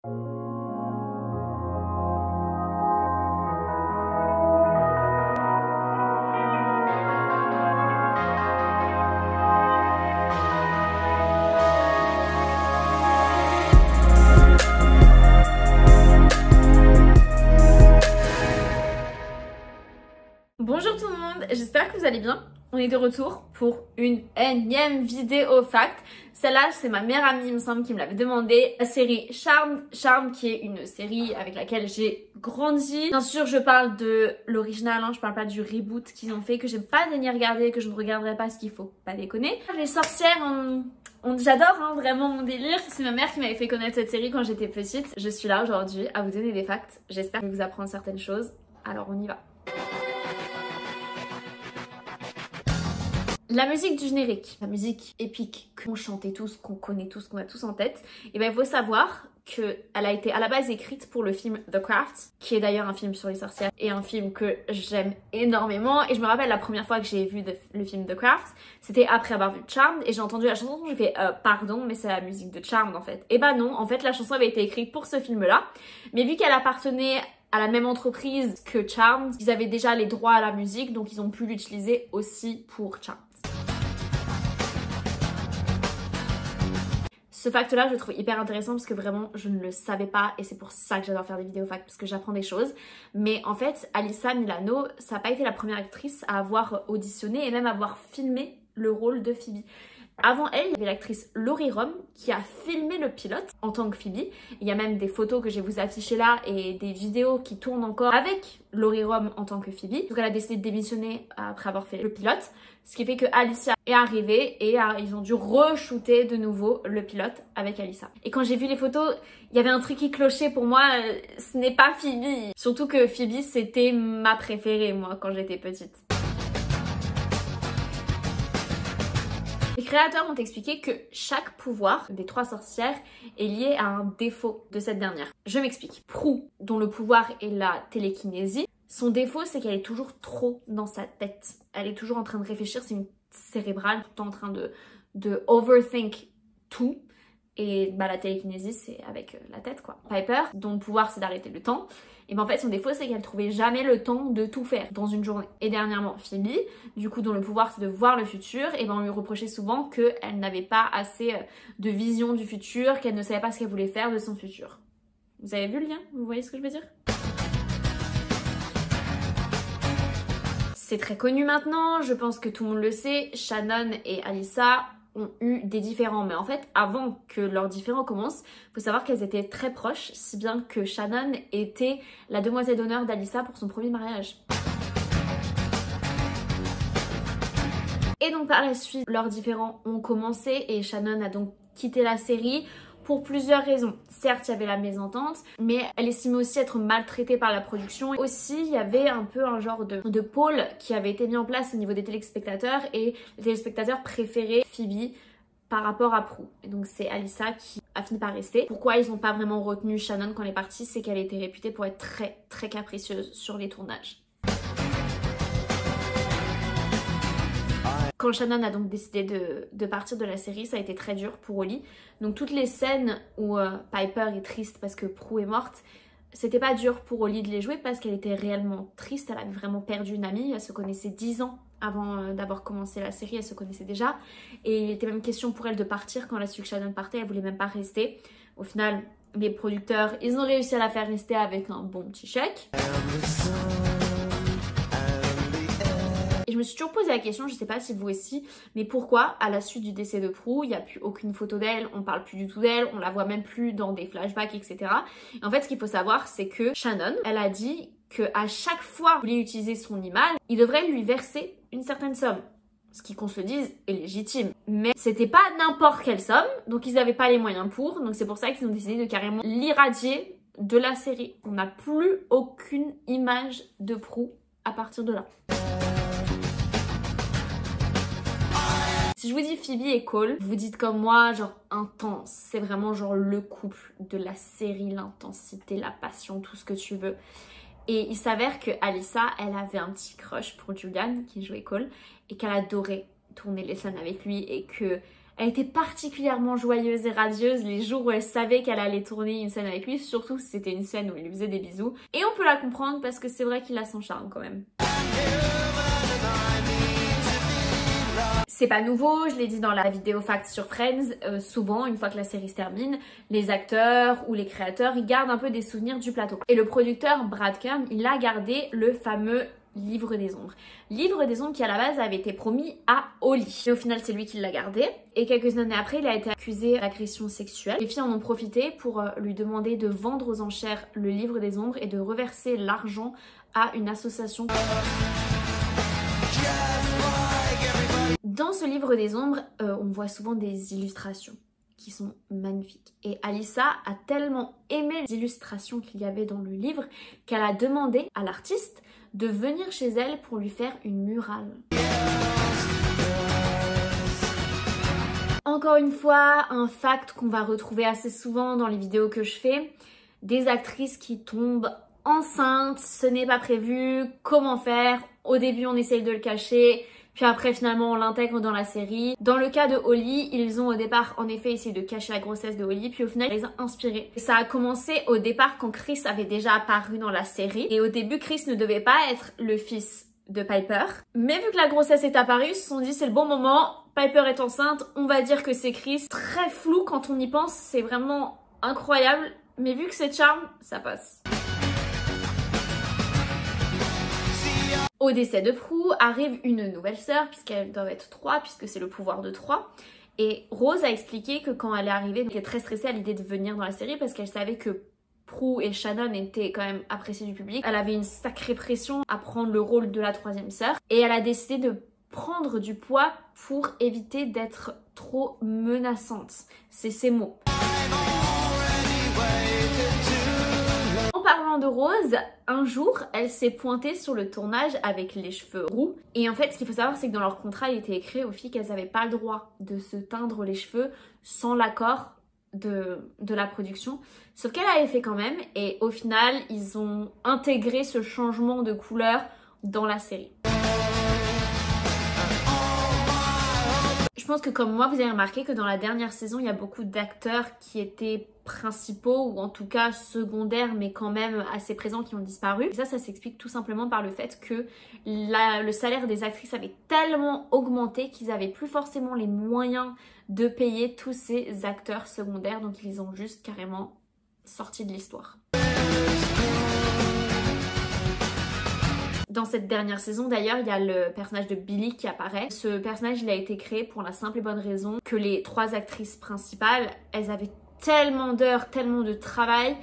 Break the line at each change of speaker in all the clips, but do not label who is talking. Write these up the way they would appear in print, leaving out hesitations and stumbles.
Bonjour tout le monde, j'espère que vous allez bien. On est de retour pour une énième vidéo fact. Celle-là, c'est ma meilleure amie, il me semble, qui me l'avait demandé. La série Charmed, qui est une série avec laquelle j'ai grandi. Bien sûr, je parle de l'original, je parle pas du reboot qu'ils ont fait, que j'ai pas daigné regarder, que je ne regarderai pas, ce qu'il faut pas déconner. Les sorcières, j'adore vraiment mon délire. C'est ma mère qui m'avait fait connaître cette série quand j'étais petite. Je suis là aujourd'hui à vous donner des facts. J'espère que je vais vous apprendre certaines choses. Alors on y va. La musique du générique, la musique épique qu'on chantait tous, qu'on connaît tous, qu'on a tous en tête, et ben il faut savoir qu'elle a été à la base écrite pour le film The Craft, qui est d'ailleurs un film sur les sorcières et un film que j'aime énormément. Et je me rappelle la première fois que j'ai vu le film The Craft, c'était après avoir vu Charmed, et j'ai entendu la chanson, j'ai fait pardon, mais c'est la musique de Charmed en fait. Et bah non, en fait la chanson avait été écrite pour ce film-là, mais vu qu'elle appartenait à la même entreprise que Charmed, ils avaient déjà les droits à la musique, donc ils ont pu l'utiliser aussi pour Charmed. Ce fact-là, je le trouve hyper intéressant parce que vraiment, je ne le savais pas et c'est pour ça que j'adore faire des vidéos fact parce que j'apprends des choses. Mais en fait, Alyssa Milano, ça n'a pas été la première actrice à avoir auditionné et même avoir filmé le rôle de Phoebe. Avant elle, il y avait l'actrice Laurie Rom qui a filmé le pilote en tant que Phoebe. Il y a même des photos que je vais vous afficher là et des vidéos qui tournent encore avec Laurie Rom en tant que Phoebe. Donc elle a décidé de démissionner après avoir fait le pilote. Ce qui fait que Alicia est arrivée et ils ont dû re-shooter de nouveau le pilote avec Alyssa. Et quand j'ai vu les photos, il y avait un truc qui clochait pour moi, ce n'est pas Phoebe. Surtout que Phoebe, c'était ma préférée moi quand j'étais petite. Les créateurs ont expliqué que chaque pouvoir des trois sorcières est lié à un défaut de cette dernière. Je m'explique. Prue, dont le pouvoir est la télékinésie, son défaut c'est qu'elle est toujours trop dans sa tête. Elle est toujours en train de réfléchir, c'est une cérébrale, tout le temps en train de overthink tout. Et bah la télékinésie c'est avec la tête quoi. Piper, dont le pouvoir c'est d'arrêter le temps, et ben en fait son défaut c'est qu'elle trouvait jamais le temps de tout faire dans une journée. Et dernièrement Phoebe, du coup dont le pouvoir c'est de voir le futur, et ben on lui reprochait souvent qu'elle n'avait pas assez de vision du futur, qu'elle ne savait pas ce qu'elle voulait faire de son futur. Vous avez vu le lien? Vous voyez ce que je veux dire? C'est très connu maintenant, je pense que tout le monde le sait, Shannon et Alyssa ont eu des différends, mais en fait avant que leurs différends commencent, il faut savoir qu'elles étaient très proches, si bien que Shannon était la demoiselle d'honneur d'Alyssa pour son premier mariage. Et donc par la suite, leurs différends ont commencé et Shannon a donc quitté la série pour plusieurs raisons. Certes, il y avait la mésentente, mais elle estimait aussi être maltraitée par la production. Aussi, il y avait un peu un genre de pôle qui avait été mis en place au niveau des téléspectateurs et les téléspectateurs préféraient Phoebe par rapport à Prue. Et donc c'est Alyssa qui a fini par rester. Pourquoi ils n'ont pas vraiment retenu Shannon quand elle est partie, c'est qu'elle était réputée pour être très très capricieuse sur les tournages. Quand Shannon a donc décidé de partir de la série, ça a été très dur pour Holly. Donc toutes les scènes où Piper est triste parce que Prue est morte, c'était pas dur pour Holly de les jouer parce qu'elle était réellement triste, elle avait vraiment perdu une amie, elle se connaissait 10 ans avant d'avoir commencé la série, elle se connaissait déjà. Et il était même question pour elle de partir quand elle a su que Shannon partait, elle voulait même pas rester. Au final, les producteurs, ils ont réussi à la faire rester avec un bon petit chèque. Et je me suis toujours posé la question, je sais pas si vous aussi, mais pourquoi à la suite du décès de Prue, il n'y a plus aucune photo d'elle, on parle plus du tout d'elle, on la voit même plus dans des flashbacks, etc. Et en fait, ce qu'il faut savoir, c'est que Shannon, elle a dit qu'à chaque fois qu'il voulait utiliser son image, il devrait lui verser une certaine somme. Ce qui, qu'on se le dise, est légitime. Mais c'était pas n'importe quelle somme, donc ils n'avaient pas les moyens pour, donc c'est pour ça qu'ils ont décidé de carrément l'irradier de la série. On n'a plus aucune image de Prue à partir de là. Si je vous dis Phoebe et Cole, vous dites comme moi, genre intense. C'est vraiment genre le couple de la série, l'intensité, la passion, tout ce que tu veux. Et il s'avère que Alyssa, elle avait un petit crush pour Julian, qui jouait Cole, et qu'elle adorait tourner les scènes avec lui, et que Elle était particulièrement joyeuse et radieuse les jours où elle savait qu'elle allait tourner une scène avec lui, surtout si c'était une scène où il lui faisait des bisous. Et on peut la comprendre parce que c'est vrai qu'il a son charme quand même. C'est pas nouveau, je l'ai dit dans la vidéo Facts sur Friends, souvent une fois que la série se termine, les acteurs ou les créateurs ils gardent un peu des souvenirs du plateau. Et le producteur Brad Kern, il a gardé le fameux Livre des Ombres. Livre des Ombres qui à la base avait été promis à Holly. Et au final c'est lui qui l'a gardé. Et quelques années après il a été accusé d'agression sexuelle. Les filles en ont profité pour lui demander de vendre aux enchères le Livre des Ombres et de reverser l'argent à une association. Dans ce Livre des Ombres, on voit souvent des illustrations qui sont magnifiques. Et Alyssa a tellement aimé les illustrations qu'il y avait dans le livre qu'elle a demandé à l'artiste de venir chez elle pour lui faire une murale. Encore une fois, un fact qu'on va retrouver assez souvent dans les vidéos que je fais, des actrices qui tombent enceintes, ce n'est pas prévu, comment faire? Au début on essaye de le cacher, puis après finalement on l'intègre dans la série. Dans le cas de Holly, ils ont au départ en effet essayé de cacher la grossesse de Holly, puis au final ils les a inspirés. Ça a commencé au départ quand Chris avait déjà apparu dans la série. Et au début Chris ne devait pas être le fils de Piper. Mais vu que la grossesse est apparue, ils se sont dit c'est le bon moment, Piper est enceinte, on va dire que c'est Chris. Très flou quand on y pense, c'est vraiment incroyable. Mais vu que c'est charme, ça passe. Au décès de Prue arrive une nouvelle sœur, puisqu'elles doivent être 3, puisque c'est le pouvoir de 3. Et Rose a expliqué que quand elle est arrivée, elle était très stressée à l'idée de venir dans la série parce qu'elle savait que Prue et Shannon étaient quand même appréciées du public. Elle avait une sacrée pression à prendre le rôle de la 3e sœur. Et elle a décidé de prendre du poids pour éviter d'être trop menaçante. C'est ses mots. En parlant de Rose, un jour, elle s'est pointée sur le tournage avec les cheveux roux. Et en fait, ce qu'il faut savoir, c'est que dans leur contrat, il était écrit aux filles qu'elles n'avaient pas le droit de se teindre les cheveux sans l'accord de la production. Sauf qu'elle avait fait quand même. Et au final, ils ont intégré ce changement de couleur dans la série. Je pense que comme moi, vous avez remarqué que dans la dernière saison, il y a beaucoup d'acteurs qui étaient principaux ou en tout cas secondaires mais quand même assez présents qui ont disparu. Et ça s'explique tout simplement par le fait que le salaire des actrices avait tellement augmenté qu'ils n'avaient plus forcément les moyens de payer tous ces acteurs secondaires, donc ils ont juste carrément sorti de l'histoire. Dans cette dernière saison d'ailleurs, il y a le personnage de Billy qui apparaît. Ce personnage il a été créé pour la simple et bonne raison que les 3 actrices principales, elles avaient tellement d'heures, tellement de travail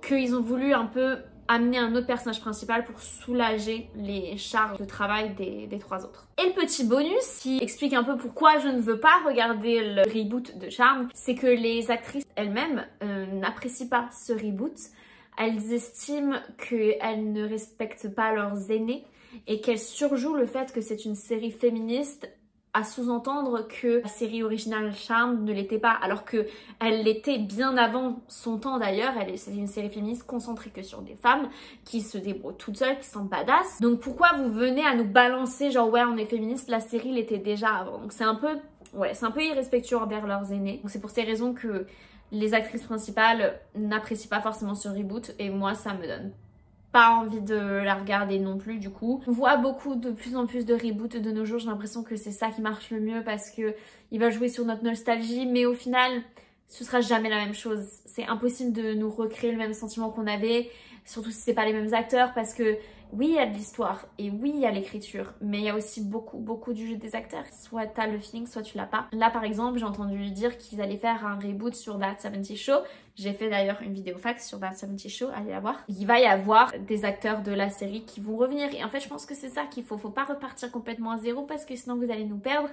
qu'ils ont voulu un peu amener un autre personnage principal pour soulager les charges de travail des 3 autres. Et le petit bonus qui explique un peu pourquoi je ne veux pas regarder le reboot de Charmed, c'est que les actrices elles-mêmes n'apprécient pas ce reboot. Elles estiment qu'elles ne respectent pas leurs aînés et qu'elles surjouent le fait que c'est une série féministe, à sous-entendre que la série originale Charmed ne l'était pas, alors qu'elle l'était bien avant son temps d'ailleurs. C'est une série féministe concentrée que sur des femmes qui se débrouillent toutes seules, qui sont badass. Donc pourquoi vous venez à nous balancer genre ouais on est féministe, la série l'était déjà avant. Donc c'est un peu irrespectueux envers leurs aînés. Donc c'est pour ces raisons que les actrices principales n'apprécient pas forcément ce reboot et moi ça me donne pas envie de la regarder non plus du coup. On voit de plus en plus de reboots de nos jours, j'ai l'impression que c'est ça qui marche le mieux parce que il va jouer sur notre nostalgie mais au final ce sera jamais la même chose. C'est impossible de nous recréer le même sentiment qu'on avait, surtout si c'est pas les mêmes acteurs parce que oui, il y a de l'histoire et oui, il y a l'écriture, mais il y a aussi beaucoup du jeu des acteurs. Soit t'as le feeling, soit tu l'as pas. Là, par exemple, j'ai entendu dire qu'ils allaient faire un reboot sur That 70 Show. J'ai fait d'ailleurs une vidéo fax sur That 70 Show, allez la voir. Il va y avoir des acteurs de la série qui vont revenir. Et en fait, je pense que c'est ça qu'il faut. Faut pas repartir complètement à zéro parce que sinon vous allez nous perdre.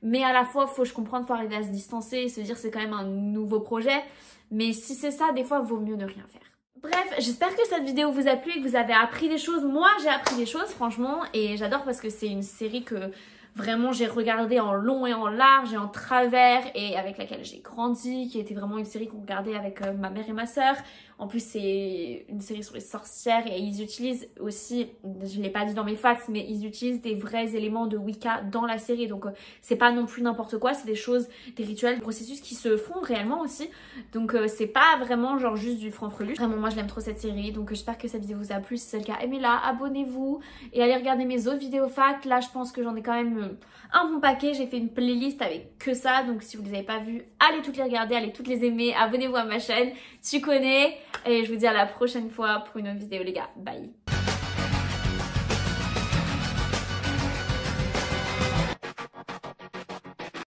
Mais à la fois, je comprends, faut arriver à se distancer et se dire c'est quand même un nouveau projet. Mais si c'est ça, des fois, vaut mieux ne rien faire. Bref, j'espère que cette vidéo vous a plu et que vous avez appris des choses. Moi, j'ai appris des choses, franchement, et j'adore parce que c'est une série que vraiment j'ai regardée en long et en large et en travers et avec laquelle j'ai grandi, qui était vraiment une série qu'on regardait avec ma mère et ma soeur. En plus c'est une série sur les sorcières et ils utilisent aussi, je l'ai pas dit dans mes facts, mais ils utilisent des vrais éléments de Wicca dans la série. Donc c'est pas non plus n'importe quoi, c'est des choses, des rituels, des processus qui se font réellement aussi. Donc c'est pas vraiment genre juste du franc-freluche. Vraiment moi je l'aime trop cette série, donc j'espère que cette vidéo vous a plu. Si c'est le cas, aimez-la, abonnez-vous et allez regarder mes autres vidéos facts. Là je pense que j'en ai quand même un bon paquet, j'ai fait une playlist avec que ça, donc si vous les avez pas vues, allez toutes les regarder, allez toutes les aimer, abonnez-vous à ma chaîne, tu connais, et je vous dis à la prochaine fois pour une autre vidéo les gars, bye.